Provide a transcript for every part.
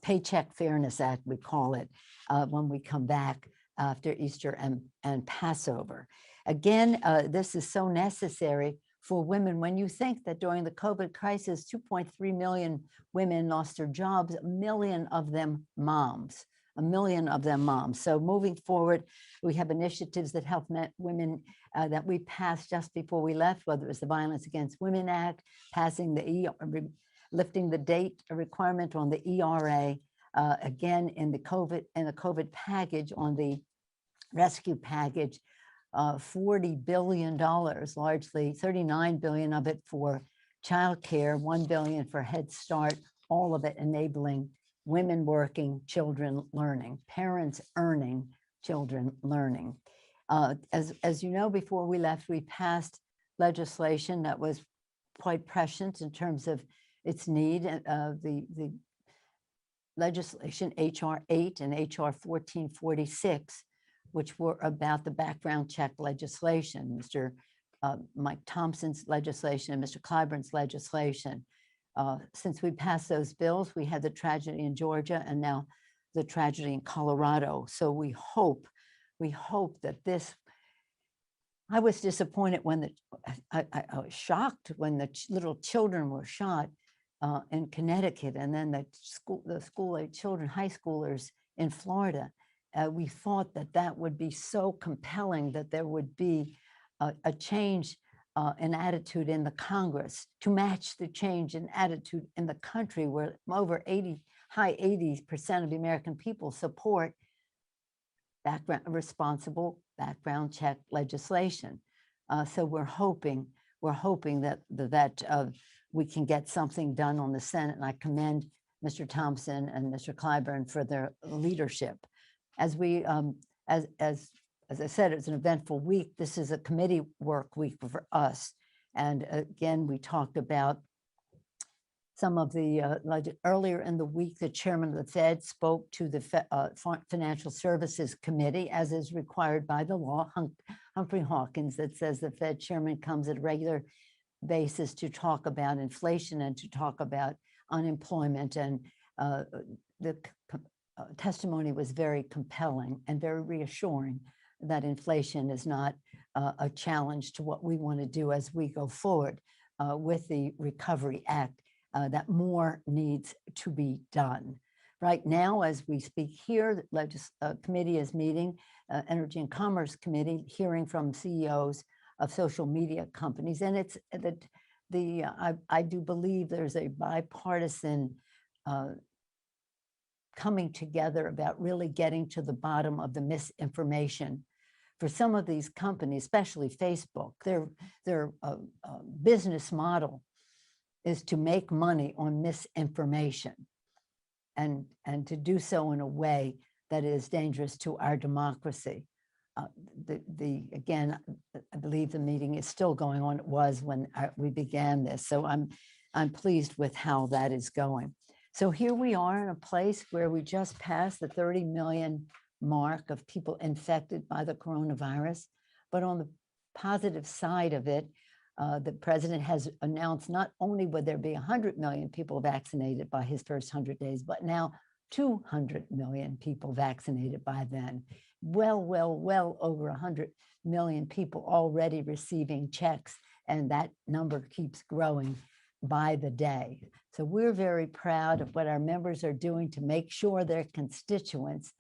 Paycheck Fairness Act, we call it, when we come back after Easter and Passover. Again, this is so necessary for women. When you think that during the COVID crisis, 2.3 million women lost their jobs, 1 million of them moms. 1 million of them moms. So moving forward, we have initiatives that help women that we passed just before we left, whether it was the Violence Against Women Act, passing the lifting the date requirement on the ERA, again in the COVID package, on the rescue package, $40 billion, largely $39 billion of it for childcare, $1 billion for Head Start, all of it enabling women working, children learning, parents earning, children learning. As you know, before we left, we passed legislation that was quite prescient in terms of its need. The legislation HR 8 and HR 1446, which were about the background check legislation, Mr. Mike Thompson's legislation and Mr. Clyburn's legislation. Since we passed those bills, we had the tragedy in Georgia and now the tragedy in Colorado. So we hope that this, I was disappointed when I was shocked when the little children were shot in Connecticut, and then the school-age children, high schoolers in Florida. We thought that would be so compelling that there would be a change in attitude in the Congress to match the change in attitude in the country, where over high 80% of the American people support responsible background check legislation. So we're hoping that we can get something done on the Senate, and I commend Mr. Thompson and Mr. Clyburn for their leadership. As we, as I said, it's an eventful week. This is a committee work week for us. And again, we talked about some of the, earlier in the week, the chairman of the Fed spoke to the Financial Services Committee, as is required by the law, Humphrey Hawkins, that says the Fed chairman comes at a regular basis to talk about inflation and to talk about unemployment. And the testimony was very compelling and very reassuring that inflation is not a challenge to what we want to do as we go forward with the Recovery Act, that more needs to be done. Right now, as we speak here, the committee is meeting, Energy and Commerce Committee, hearing from CEOs of social media companies. And it's I do believe there's a bipartisan coming together about really getting to the bottom of the misinformation. For some of these companies, especially Facebook, their business model is to make money on misinformation, and to do so in a way that is dangerous to our democracy. Again, I believe the meeting is still going on. It was when we began this, so I'm pleased with how that is going. So here we are in a place where we just passed the 30 million mark of people infected by the coronavirus. But on the positive side of it, the president has announced not only would there be 100 million people vaccinated by his first 100 days, but now 200 million people vaccinated by then. Well over 100 million people already receiving checks, and that number keeps growing by the day. So we're very proud of what our members are doing to make sure their constituents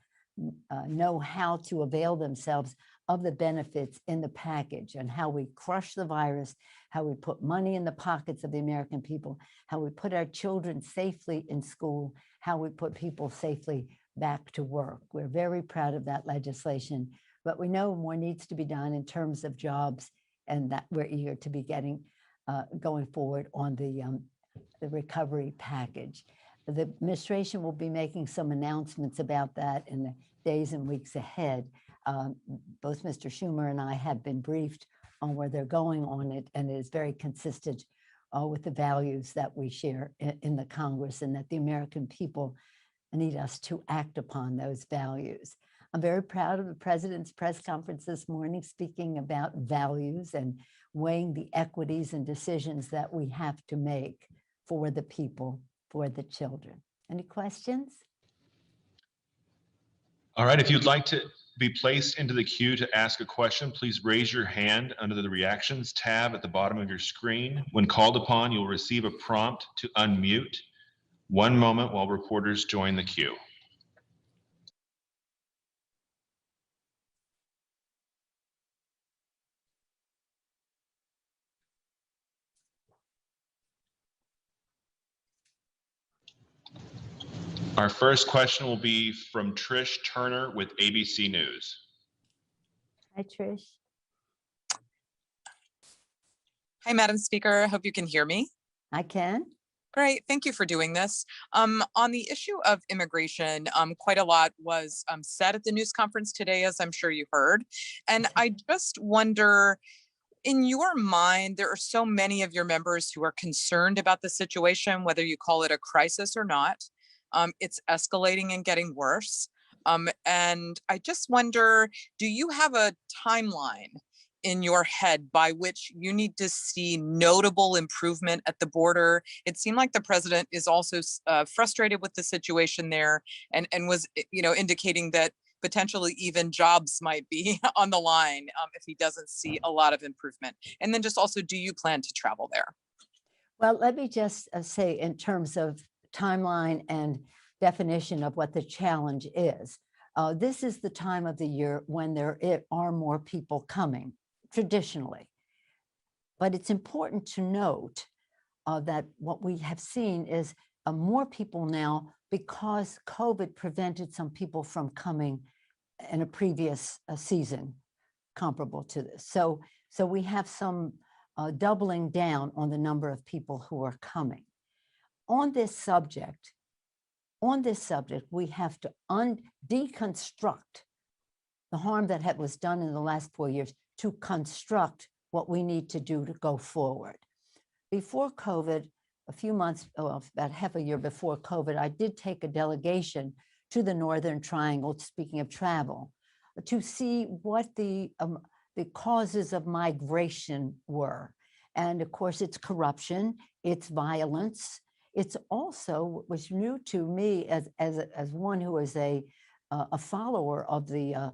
know how to avail themselves of the benefits in the package, and how we crush the virus, how we put money in the pockets of the American people, how we put our children safely in school, how we put people safely back to work. We're very proud of that legislation, but we know more needs to be done in terms of jobs, and that we're eager to be getting going forward on the recovery package. The administration will be making some announcements about that in the days and weeks ahead. Both Mr. Schumer and I have been briefed on where they're going on it, and it is very consistent with the values that we share in the Congress, and that the American people need us to act upon those values. I'm very proud of the president's press conference this morning, speaking about values and weighing the equities and decisions that we have to make for the people, for the children. Any questions? All right, if you'd like to be placed into the queue to ask a question, please raise your hand under the Reactions tab at the bottom of your screen. When called upon, you'll receive a prompt to unmute. One moment while reporters join the queue. Our first question will be from Trish Turner with ABC News. Hi, Trish. Hi, Madam Speaker. Hope you can hear me. I can. Great. Thank you for doing this. On the issue of immigration, quite a lot was said at the news conference today, as I'm sure you heard. And I just wonder, in your mind, there are so many of your members who are concerned about the situation, whether you call it a crisis or not. It's escalating and getting worse. And I just wonder, do you have a timeline in your head by which you need to see notable improvement at the border? It seemed like the president is also frustrated with the situation there and was, indicating that potentially even jobs might be on the line if he doesn't see a lot of improvement. And then just also, do you plan to travel there? Well, let me just say in terms of timeline and definition of what the challenge is. This is the time of the year when there are more people coming, traditionally. But it's important to note that what we have seen is more people now because COVID prevented some people from coming in a previous season comparable to this. So we have some doubling down on the number of people who are coming. On this subject, we have to deconstruct the harm that was done in the last 4 years to construct what we need to do to go forward. Before COVID, a few months, about half a year before COVID, I did take a delegation to the Northern Triangle, speaking of travel, to see what the causes of migration were. And of course, it's corruption, it's violence. It's also what was new to me as one who is a follower of the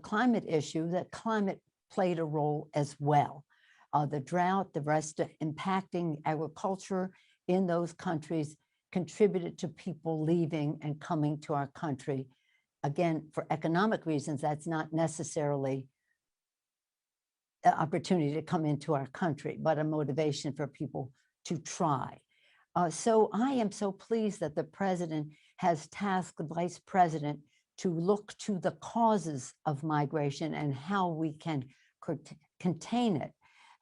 climate issue, that climate played a role as well. The drought, the rest impacting agriculture in those countries contributed to people leaving and coming to our country. Again, for economic reasons, that's not necessarily an opportunity to come into our country, but a motivation for people to try. So I am so pleased that the president has tasked the vice president to look to the causes of migration and how we can contain it.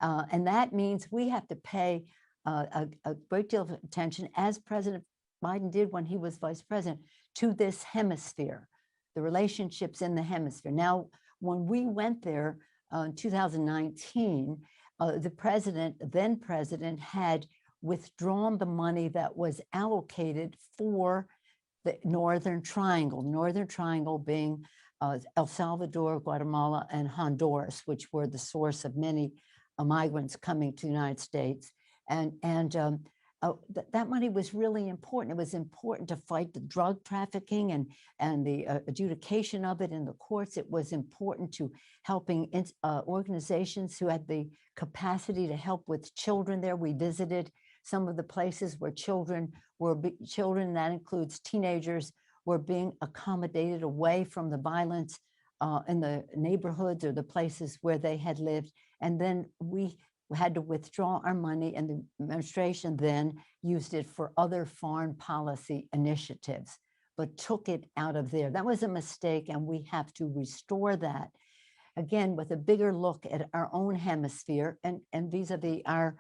And that means we have to pay a great deal of attention, as President Biden did when he was vice president, to this hemisphere, the relationships in the hemisphere. Now, when we went there in 2019, the then president had withdrawn the money that was allocated for the Northern Triangle being El Salvador, Guatemala, and Honduras, which were the source of many migrants coming to the United States. And that money was really important. It was important to fight the drug trafficking and the adjudication of it in the courts. It was important to helping organizations who had the capacity to help with children there. We visited some of the places where children, that includes teenagers, were being accommodated away from the violence in the neighborhoods or the places where they had lived. And then we had to withdraw our money, and the administration then used it for other foreign policy initiatives, but took it out of there. That was a mistake, and we have to restore that. Again, with a bigger look at our own hemisphere and vis-a-vis our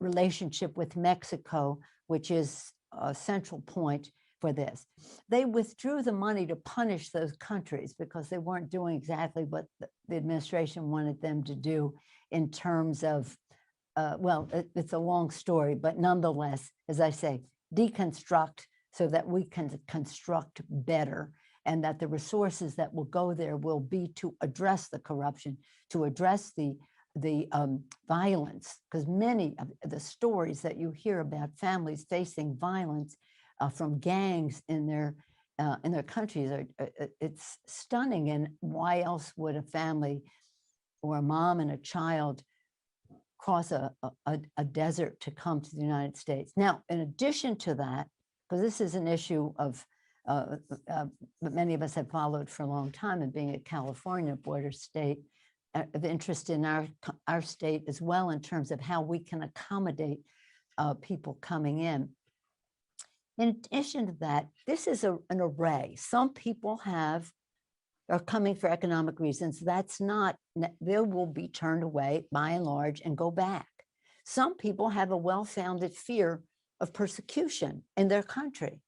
relationship with Mexico, which is a central point for this. They withdrew the money to punish those countries because they weren't doing exactly what the administration wanted them to do in terms of, well, it's a long story, but nonetheless, as I say, deconstruct so that we can construct better, and that the resources that will go there will be to address the corruption, to address the the violence, because many of the stories that you hear about families facing violence from gangs in their countries are it's stunning. And why else would a family or a mom and a child cross a desert to come to the United States? Now, in addition to that, because this is an issue of that many of us have followed for a long time, and being a California border state, of interest in our state as well, in terms of how we can accommodate people coming in. In addition to that, this is an array. Some people are coming for economic reasons. That's not, they will be turned away by and large and go back. Some people have a well-founded fear of persecution in their country.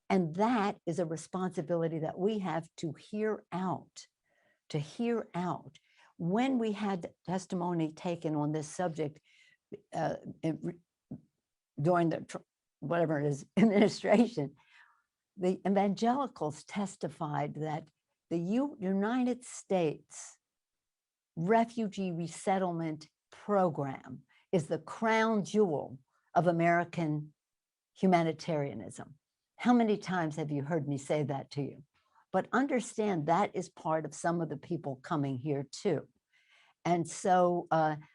And that is a responsibility that we have to hear out, When we had testimony taken on this subject during the whatever it is administration, the evangelicals testified that the United States refugee resettlement program is the crown jewel of American humanitarianism. How many times have you heard me say that to you? But understand that is part of some of the people coming here too. And so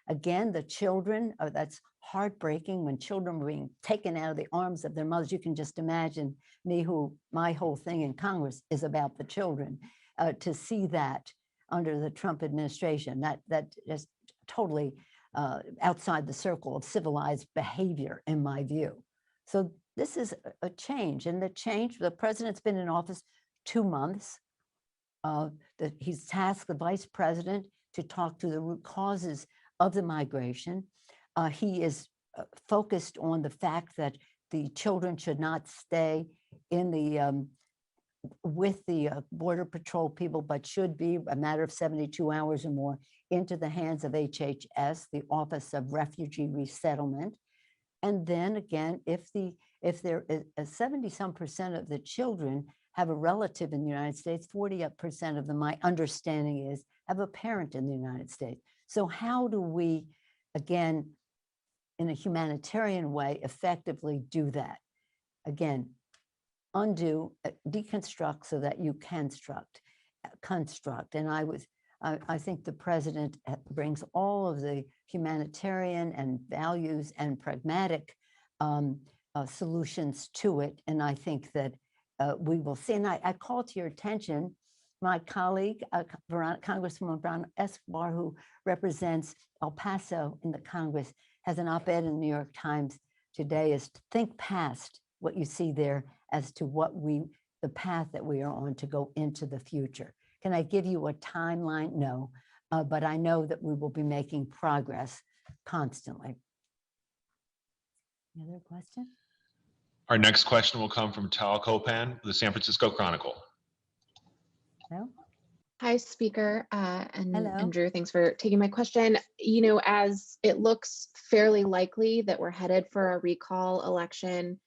again, the children, that's heartbreaking when children are being taken out of the arms of their mothers. You can just imagine me, my whole thing in Congress is about the children, to see that under the Trump administration, that is totally outside the circle of civilized behavior, in my view. So this is a change, and the president's been in office 2 months. He's tasked the vice president to talk to the root causes of the migration. He is focused on the fact that the children should not stay in the with the Border Patrol people, but should be a matter of 72 hours or more into the hands of HHS, the Office of Refugee Resettlement. And then again, if there is 70-some% of the children have a relative in the United States, 40% of them, my understanding is, have a parent in the United States. So how do we, again, in a humanitarian way, effectively do that? Again, undo, deconstruct so that you can construct. And I think the president brings all of the humanitarian and values and pragmatic solutions to it. And I think that we will see. And I call to your attention my colleague, Congresswoman Brown Escobar, who represents El Paso in the Congress, has an op-ed in the New York Times today, is to think past what you see there as to the path that we are on to go into the future. Can I give you a timeline? No, but I know that we will be making progress constantly. Any other question? Our next question will come from Tkopan, the San Francisco Chronicle. No? Hi, Speaker, and Hello. Drew, thanks for taking my question. You know, as it looks fairly likely that we're headed for a recall election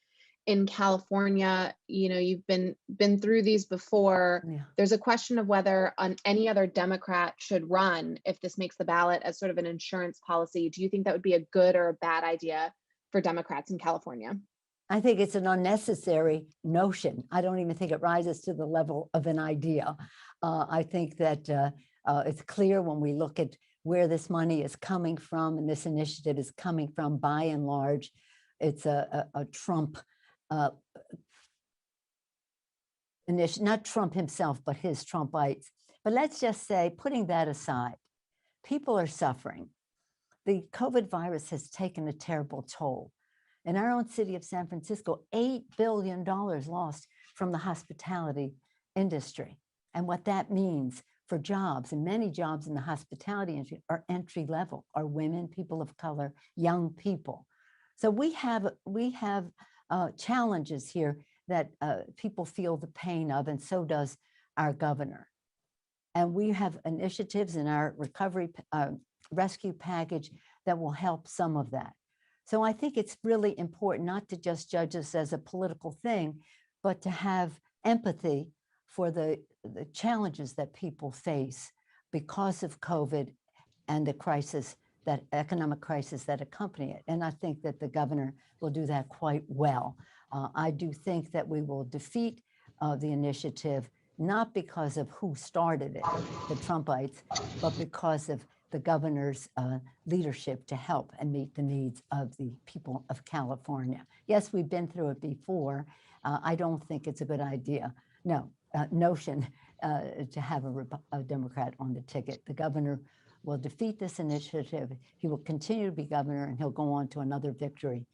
in California, you know, you've been through these before. Yeah. There's a question of whether any other Democrat should run if this makes the ballot as sort of an insurance policy. Do you think that would be a good or a bad idea for Democrats in California? I think it's an unnecessary notion. I don't even think it rises to the level of an idea. I think that it's clear when we look at where this money is coming from and this initiative is coming from, by and large, it's a Trump initiative, not Trump himself, but his Trumpites. But let's just say, putting that aside, people are suffering. The COVID virus has taken a terrible toll. In our own city of San Francisco, $8 billion lost from the hospitality industry. And what that means for jobs, and many jobs in the hospitality industry are entry level, are women, people of color, young people. So we have challenges here that people feel the pain of, and so does our governor. And we have initiatives in our recovery rescue package that will help some of that. So I think it's really important not to just judge us as a political thing, but to have empathy for the challenges that people face because of COVID and the crisis, that economic crisis that accompany it. And I think that the governor will do that quite well. I do think that we will defeat the initiative, not because of who started it, the Trumpites, but because of the governor's leadership to help and meet the needs of the people of California. Yes, we've been through it before. I don't think it's a good idea, notion to have a Democrat on the ticket. The governor will defeat this initiative. He will continue to be governor, and he'll go on to another victory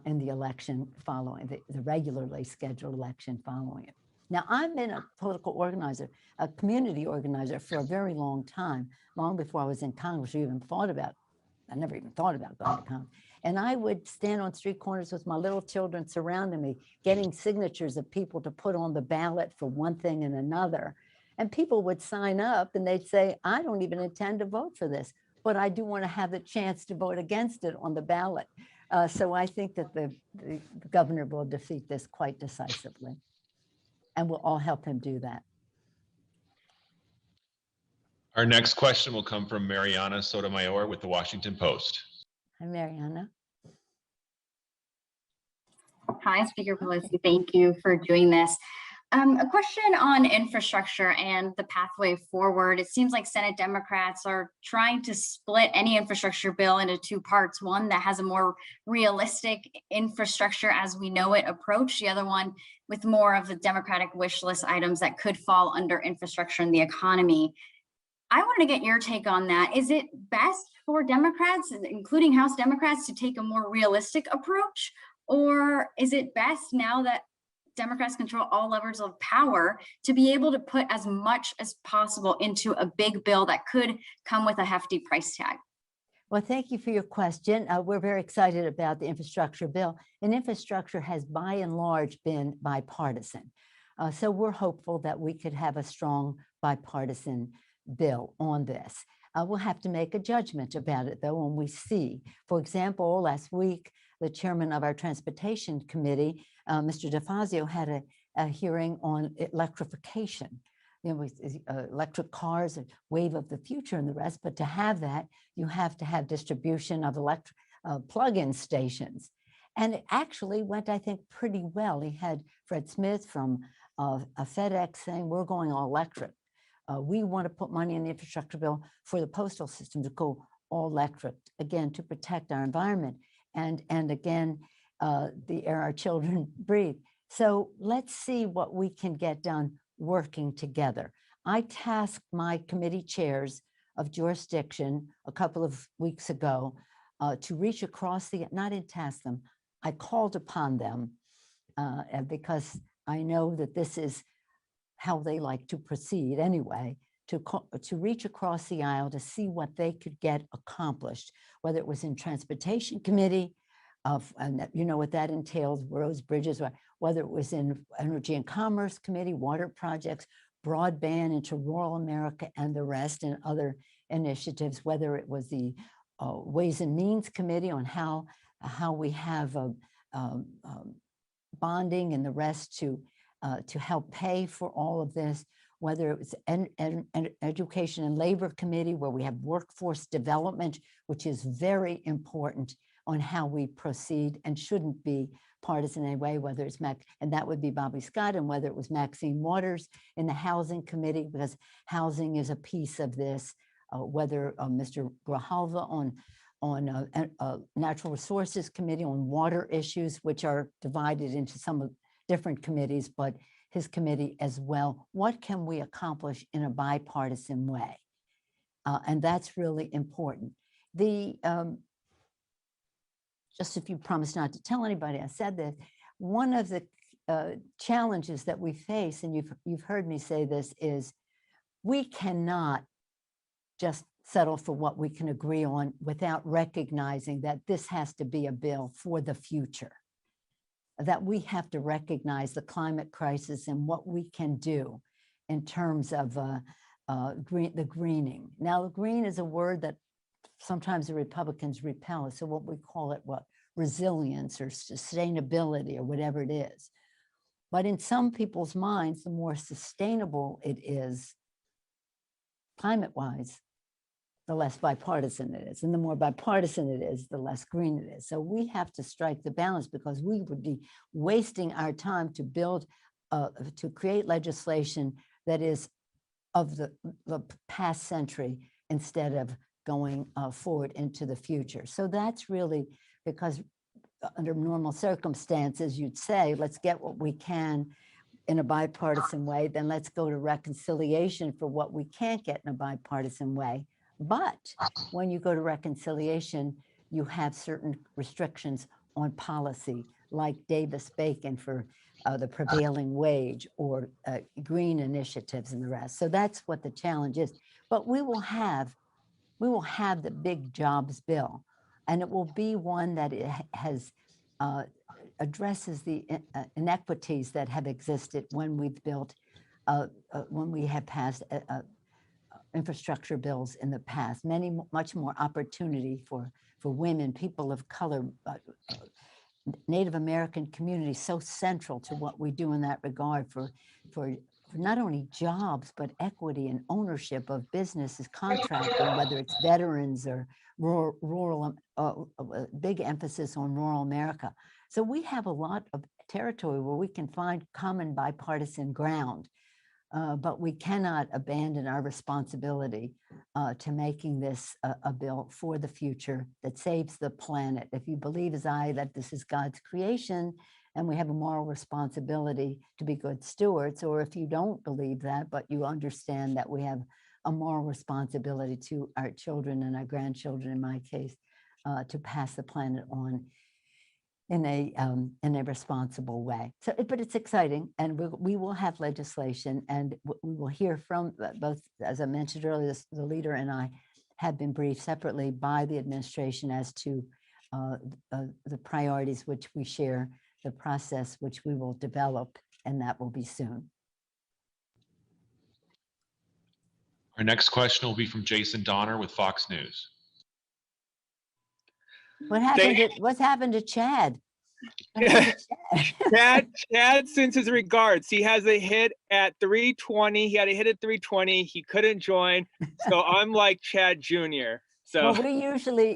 in the election following, the regularly scheduled election following it. Now, I've been a political organizer, a community organizer for a very long time, long before I was in Congress or even thought about, I never even thought about going to Congress. And I would stand on street corners with my little children surrounding me, getting signatures of people to put on the ballot for one thing and another. And people would sign up and they'd say, I don't even intend to vote for this, but I do want to have the chance to vote against it on the ballot. So I think that the governor will defeat this quite decisively. And we'll all help him do that. Our next question will come from Marianna Soto with the Washington Post. Hi, Marianna. Hi, Speaker Pelosi. Thank you for doing this. A question on infrastructure and the pathway forward. It seems like Senate Democrats are trying to split any infrastructure bill into two parts. One that has a more realistic infrastructure as we know it approach, the other one with more of the Democratic wish list items that could fall under infrastructure and the economy. I want to get your take on that. Is it best for Democrats, including House Democrats, to take a more realistic approach? Or is it best, now that Democrats control all levers of power, to be able to put as much as possible into a big bill that could come with a hefty price tag? Well, thank you for your question. We're very excited about the infrastructure bill. And infrastructure has by and large been bipartisan. So we're hopeful that we could have a strong bipartisan bill on this. We'll have to make a judgment about it, though, when we see. For example, last week, the chairman of our Transportation Committee, Mr. DeFazio, had a hearing on electrification. You know, with electric cars, a wave of the future and the rest. But to have that, you have to have distribution of electric plug-in stations. And it actually went, I think, pretty well. He had Fred Smith from FedEx saying, we're going all electric. We want to put money in the infrastructure bill for the postal system to go all electric, again, to protect our environment and again, the air our children breathe. So let's see what we can get done working together. I tasked my committee chairs of jurisdiction a couple of weeks ago to reach across the, not in task them, I called upon them because I know that this is how they like to proceed anyway, to reach across the aisle to see what they could get accomplished, whether it was in Transportation Committee, and you know what that entails, roads, bridges, whether it was in Energy and Commerce Committee, water projects, broadband into rural America and the rest, and other initiatives, whether it was the Ways and Means Committee on how we have bonding and the rest to help pay for all of this, whether it was Education and Labor Committee, where we have workforce development, which is very important on how we proceed and shouldn't be partisan anyway, whether it's and that would be Bobby Scott, and whether it was Maxine Waters in the Housing Committee, because housing is a piece of this, whether Mr. Grijalva on Natural Resources Committee on water issues, which are divided into some different committees, but his committee as well. What can we accomplish in a bipartisan way? And that's really important. Just if you promise not to tell anybody I said this, one of the challenges that we face, and you've heard me say this, is we cannot just settle for what we can agree on without recognizing that this has to be a bill for the future, that we have to recognize the climate crisis and what we can do in terms of the greening. Now, green is a word that sometimes the Republicans repel. So what we call it, resilience or sustainability or whatever it is. But in some people's minds, the more sustainable it is, climate-wise, the less bipartisan it is. And the more bipartisan it is, the less green it is. So we have to strike the balance, because we would be wasting our time to build, to create legislation that is of the past century instead of going forward into the future. So that's really because under normal circumstances, you'd say, let's get what we can in a bipartisan way, then let's go to reconciliation for what we can't get in a bipartisan way. But when you go to reconciliation, you have certain restrictions on policy, like Davis-Bacon for the prevailing wage, or green initiatives and the rest. So that's what the challenge is. But we will have the big jobs bill, and it will be one that it has addresses the inequities that have existed when we've built, when we have passed infrastructure bills in the past. Much more opportunity for women, people of color, Native American community, so central to what we do in that regard for not only jobs, but equity and ownership of businesses, contracting, whether it's veterans or rural, big emphasis on rural America. So we have a lot of territory where we can find common bipartisan ground, but we cannot abandon our responsibility to making this a bill for the future that saves the planet. If you believe as I that this is God's creation and we have a moral responsibility to be good stewards, or if you don't believe that, but you understand that we have a moral responsibility to our children and our grandchildren, in my case, to pass the planet on in a responsible way. So, but it's exciting, and we will have legislation, and we will hear from both, as I mentioned earlier, the leader and I have been briefed separately by the administration as to the priorities which we share, the process which we will develop, and that will be soon. Our next question will be from Jason Donner with Fox News. What's happened to Chad? Chad sends his regards. He has a hit at 320. He had a hit at 320. He couldn't join. So I'm like Chad Jr. So well,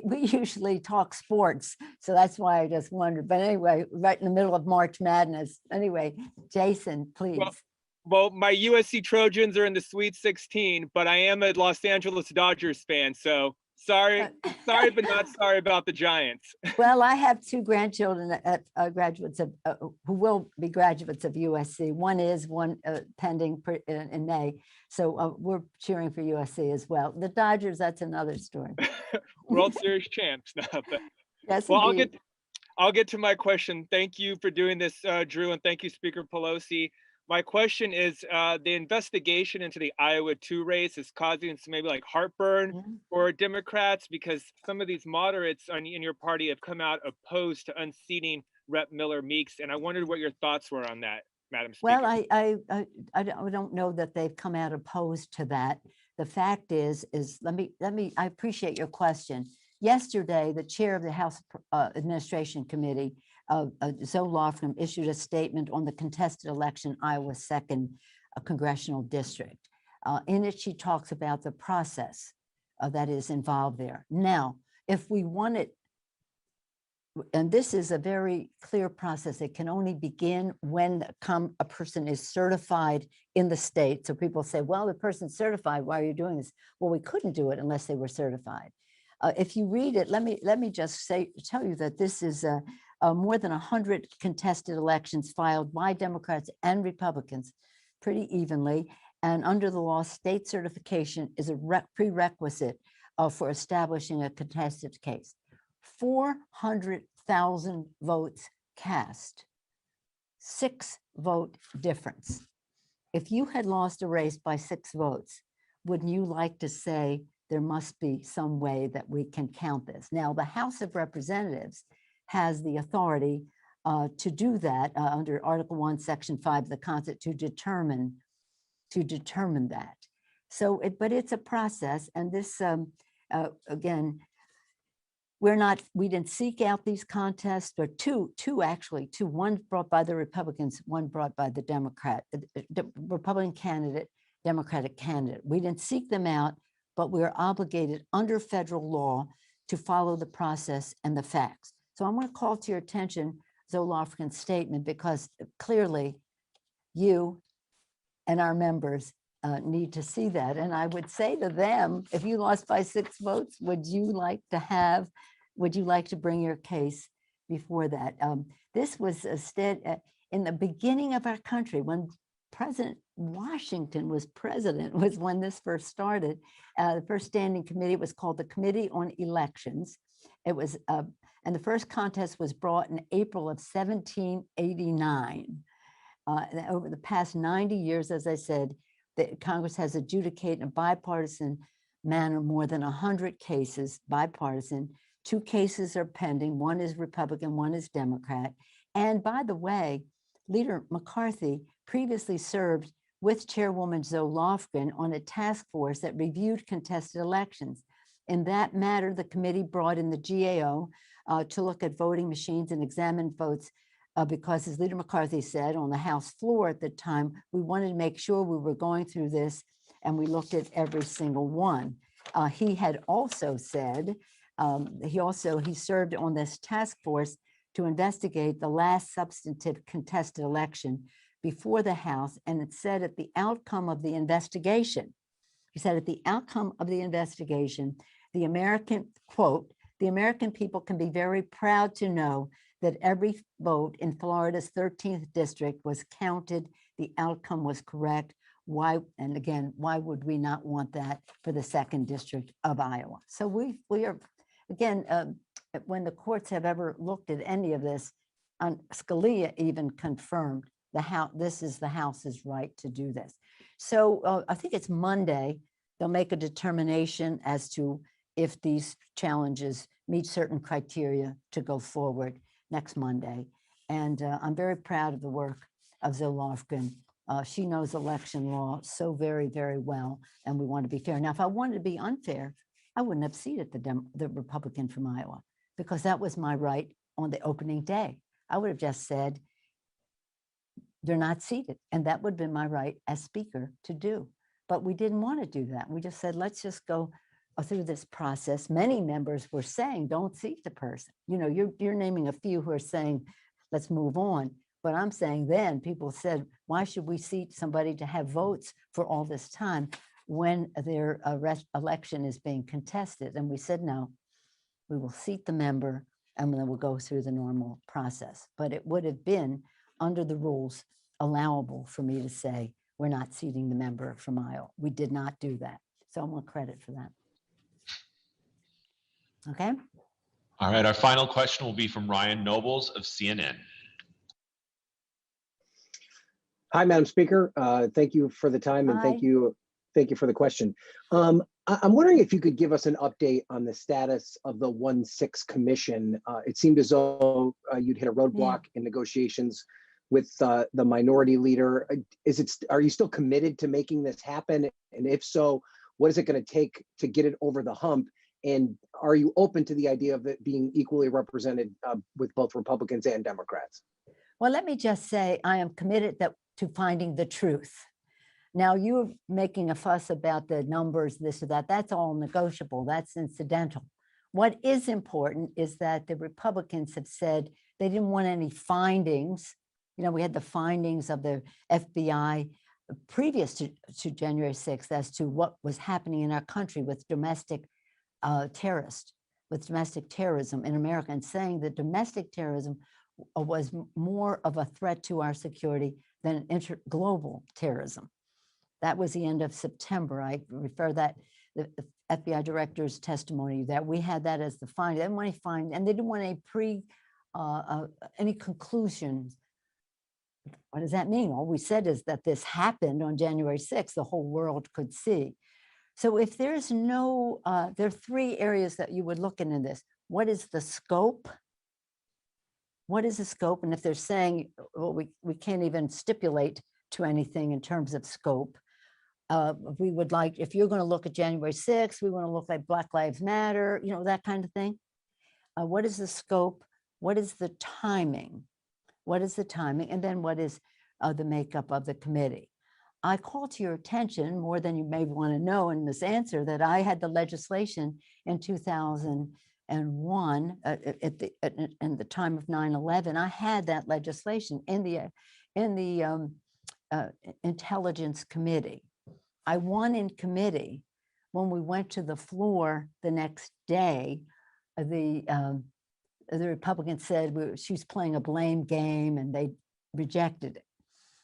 we usually talk sports, so that's why I just wondered. But anyway, right in the middle of March Madness. Anyway, Jason, please. Well, my USC Trojans are in the Sweet 16, but I am a Los Angeles Dodgers fan. So sorry, but not sorry about the Giants. Well, I have two grandchildren graduates of who will be graduates of USC. One pending in May. So we're cheering for USC as well. The Dodgers, that's another story. World Series champs. But, yes, well, I'll get to my question. Thank you for doing this, Drew, and thank you, Speaker Pelosi. My question is, the investigation into the Iowa 2 race is causing some maybe like heartburn for Democrats, because some of these moderates in your party have come out opposed to unseating Rep. Miller-Meeks, and I wondered what your thoughts were on that, Madam Speaker. Well, I don't know that they've come out opposed to that. The fact is I appreciate your question. Yesterday, the chair of the House Administration Committee, Zoe Lofgren, issued a statement on the contested election, Iowa's 2nd Congressional District. In it, she talks about the process that is involved there. Now, if we want it, and this is a very clear process, it can only begin when a person is certified in the state. So people say, well, the person's certified, why are you doing this? Well, we couldn't do it unless they were certified. If you read it, let me just tell you that this is more than 100 contested elections filed by Democrats and Republicans pretty evenly. And under the law, state certification is a prerequisite for establishing a contested case. 400,000 votes cast, 6-vote difference. If you had lost a race by 6 votes, wouldn't you like to say there must be some way that we can count this? Now, the House of Representatives has the authority to do that under Article 1, Section 5 of the Constitution to determine that. So, but it's a process, and this again, we didn't seek out these contests, but two, one brought by the Republicans, one brought by the Republican candidate, Democratic candidate. We didn't seek them out, but we are obligated under federal law to follow the process and the facts. So I'm going to call to your attention Zoe Lofgren's statement, because clearly you and our members need to see that. And I would say to them, if you lost by 6 votes, would you like to bring your case before that? This was in the beginning of our country, when President Washington was president, was when this first started. The first standing committee was called the Committee on Elections. It was, and the first contest was brought in April of 1789. Over the past 90 years, as I said, the Congress has adjudicated in a bipartisan manner more than 100 cases, bipartisan. 2 cases are pending. One is Republican, one is Democrat. And by the way, Leader McCarthy previously served with Chairwoman Zoe Lofgren on a task force that reviewed contested elections. In that matter, the committee brought in the GAO to look at voting machines and examine votes because, as Leader McCarthy said on the House floor at the time, we wanted to make sure we were going through this, and we looked at every single one. He had also said, he served on this task force to investigate the last substantive contested election before the House, and it said at the outcome of the investigation, he said at the outcome of the investigation, the American, quote, the American people can be very proud to know that every vote in Florida's 13th district was counted. The outcome was correct. Why, and again, why would we not want that for the 2nd district of Iowa? So we are, again, when the courts have ever looked at any of this, Scalia even confirmed this is the House's right to do this. So I think it's Monday, they'll make a determination as to if these challenges meet certain criteria to go forward next Monday. And I'm very proud of the work of Zoe Lofgren. She knows election law so very, very well, and we want to be fair. Now, if I wanted to be unfair, I wouldn't have seated the Republican from Iowa, because that was my right on the opening day. I would have just said, they're not seated, and that would have been my right as Speaker to do. But we didn't want to do that. We just said, let's just go through this process. Many members were saying, don't seat the person. You know, you're naming a few who are saying, let's move on. But I'm saying then people said, why should we seat somebody to have votes for all this time when their election is being contested? And we said, no, we will seat the member and then we'll go through the normal process. But it would have been under the rules allowable for me to say, we're not seating the member from Iowa. We did not do that. So I want credit for that. Okay. All right, our final question will be from Ryan Nobles of CNN. Hi, Madam Speaker. Thank you for the time, and thank you for the question. I'm wondering if you could give us an update on the status of the 1-6 commission. It seemed as though you'd hit a roadblock in negotiations with the minority leader. Are you still committed to making this happen? And if so, what is it going to take to get it over the hump? And are you open to the idea of it being equally represented with both Republicans and Democrats? Well, let me just say I am committed to finding the truth. Now, you're making a fuss about the numbers, this or that. That's all negotiable. That's incidental. What is important is that the Republicans have said they didn't want any findings. You know, we had the findings of the FBI previous to January 6th as to what was happening in our country with domestic terrorism in America, and saying that domestic terrorism was more of a threat to our security than global terrorism. That was the end of September. I refer that the FBI director's testimony that we had that as the finding. They didn't want to find, and they didn't want any conclusions. What does that mean? All we said is that this happened on January 6th. The whole world could see. So if there's no, there are 3 areas that you would look into this. What is the scope? What is the scope? And if they're saying, well, we can't even stipulate to anything in terms of scope, we would like, if you're going to look at January 6th, we want to look like Black Lives Matter, you know, that kind of thing. What is the scope? What is the timing? What is the timing? And then what is the makeup of the committee? I call to your attention, more than you may want to know in this answer, that I had the legislation in 2001 in the time of 9/11. I had that legislation in the Intelligence Committee. I won in committee. When we went to the floor the next day, the Republicans said she was playing a blame game, and they rejected it.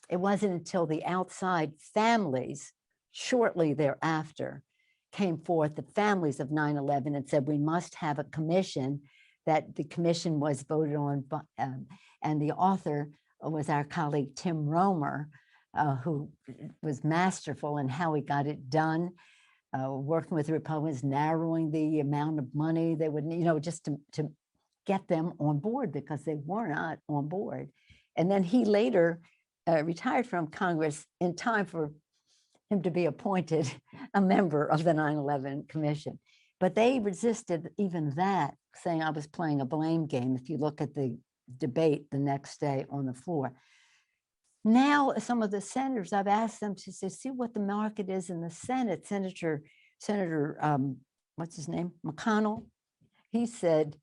It wasn't until the outside families shortly thereafter came forth, the families of 9/11, and said we must have a commission. That the commission was voted on, and the author was our colleague Tim Romer, who was masterful in how he got it done, working with the Republicans, narrowing the amount of money they would need, just to get them on board, because they were not on board. And then he later retired from Congress in time for him to be appointed a member of the 9/11 Commission. But they resisted even that, saying I was playing a blame game, if you look at the debate the next day on the floor. Now, some of the senators, I've asked them to say, see what the market is in the Senate. Senator, what's his name? McConnell. He said,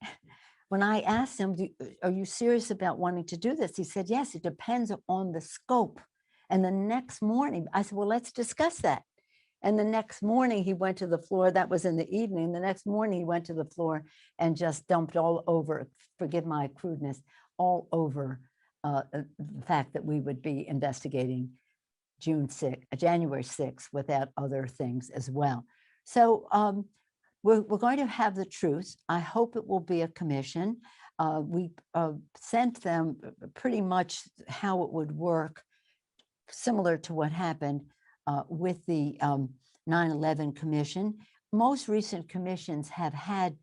when I asked him, are you serious about wanting to do this? He said, yes, it depends on the scope. And the next morning, I said, well, let's discuss that. And the next morning he went to the floor. That was in the evening. The next morning he went to the floor and just dumped all over, forgive my crudeness, all over the fact that we would be investigating January 6th without other things as well. So we're going to have the truth. I hope it will be a commission. We sent them pretty much how it would work, similar to what happened with the 9/11 Commission. Most recent commissions have had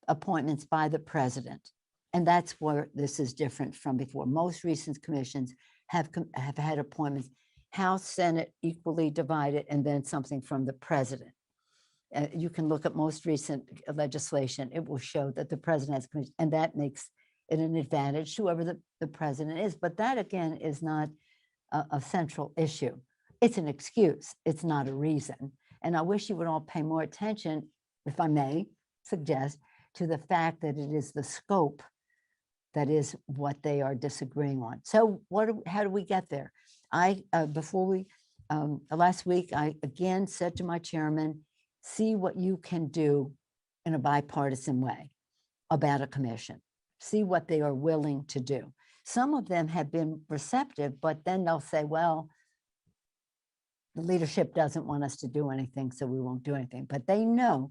appointments by the president, and that's where this is different from before. Most recent commissions have had appointments, House, Senate equally divided, and then something from the president. You can look at most recent legislation. It will show that the president has commission, and that makes it an advantage to whoever the president is. But that, again, is not a central issue. It's an excuse. It's not a reason. And I wish you would all pay more attention, if I may suggest, to the fact that it is the scope that is what they are disagreeing on. So how do we get there? Last week, I again said to my chairman, see what you can do in a bipartisan way about a commission. See what they are willing to do. Some of them have been receptive, but then they'll say, well, the leadership doesn't want us to do anything, so we won't do anything. But they know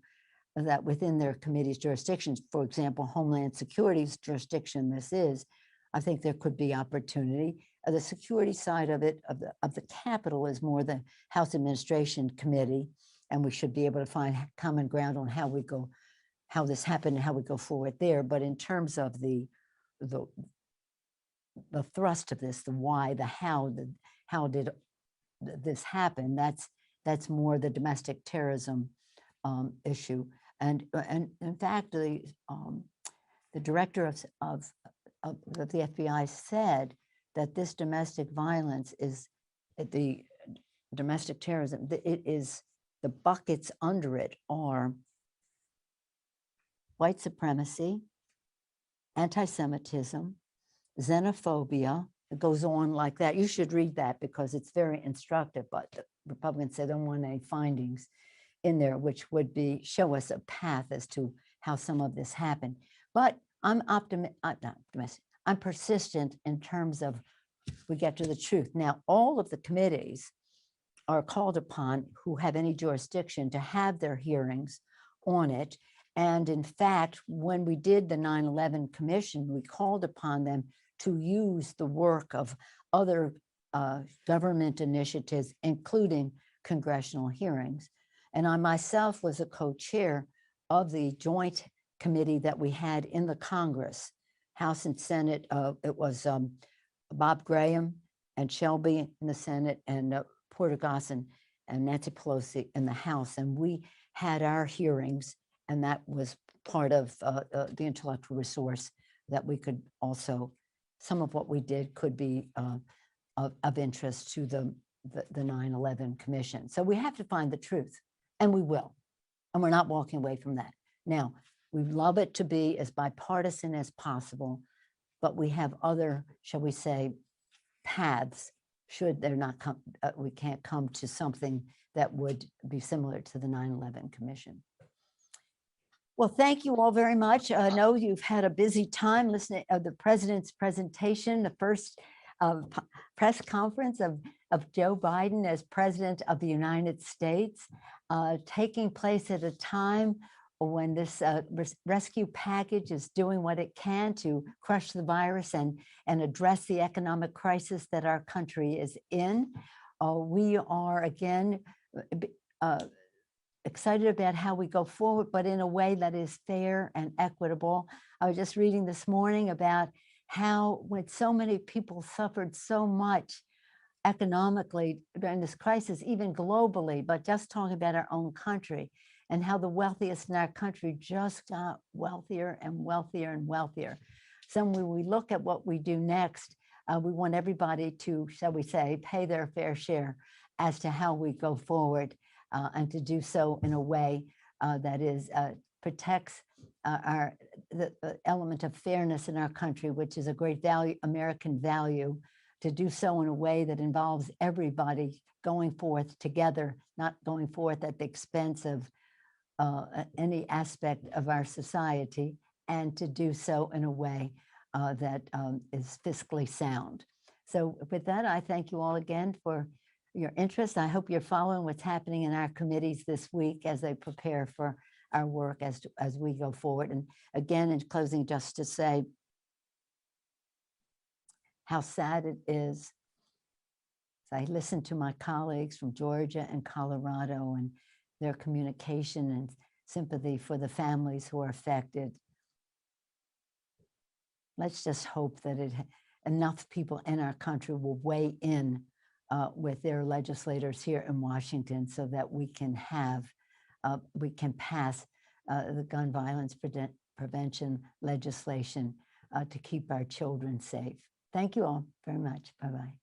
that within their committee's jurisdictions, for example, Homeland Security's jurisdiction, I think there could be opportunity. The security side of it, of the Capitol, is more the House Administration Committee, and we should be able to find common ground on how this happened and how we go forward there. But in terms of the thrust of this, the why, the how did this happen, that's more the domestic terrorism issue. And in fact, the director of the FBI said that this domestic violence is the domestic terrorism. It is the buckets under it are white supremacy, anti-Semitism, xenophobia. It goes on like that. You should read that because it's very instructive. But the Republicans said they don't want any findings in there, which would show us a path as to how some of this happened. But I'm I'm persistent in terms of we get to the truth. Now, all of the committees are called upon who have any jurisdiction to have their hearings on it. And in fact, when we did the 9/11 Commission, we called upon them to use the work of other government initiatives, including congressional hearings. And I myself was a co-chair of the joint committee that we had in the Congress, House and Senate. It was Bob Graham and Shelby in the Senate, and Porter Gossen and Nancy Pelosi in the House. And we had our hearings, and that was part of the intellectual resource that we could also, some of what we did could be of interest to the the 9/11 Commission. So we have to find the truth, and we will. And we're not walking away from that. Now, we love it to be as bipartisan as possible, but we have other, shall we say, paths should there not come, we can't come to something that would be similar to the 9/11 Commission. Well, thank you all very much. I know you've had a busy time listening to the president's presentation, the first press conference of Joe Biden as president of the United States, taking place at a time when this rescue package is doing what it can to crush the virus and address the economic crisis that our country is in. We are again excited about how we go forward, but in a way that is fair and equitable. I was just reading this morning about how when so many people suffered so much economically during this crisis, even globally, but just talking about our own country, and how the wealthiest in our country just got wealthier and wealthier and wealthier. So when we look at what we do next, we want everybody to, shall we say, pay their fair share as to how we go forward, and to do so in a way that is protects the element of fairness in our country, which is a great value, American value, to do so in a way that involves everybody going forth together, not going forth at the expense of any aspect of our society, and to do so in a way that is fiscally sound. So with that, I thank you all again for your interest. I hope you're following what's happening in our committees this week as they prepare for our work as we go forward. And again, in closing, just to say how sad it is. I listened to my colleagues from Georgia and Colorado and their communication and sympathy for the families who are affected. Let's just hope that enough people in our country will weigh in with their legislators here in Washington so that we can pass the gun violence prevention legislation to keep our children safe. Thank you all very much. Bye-bye.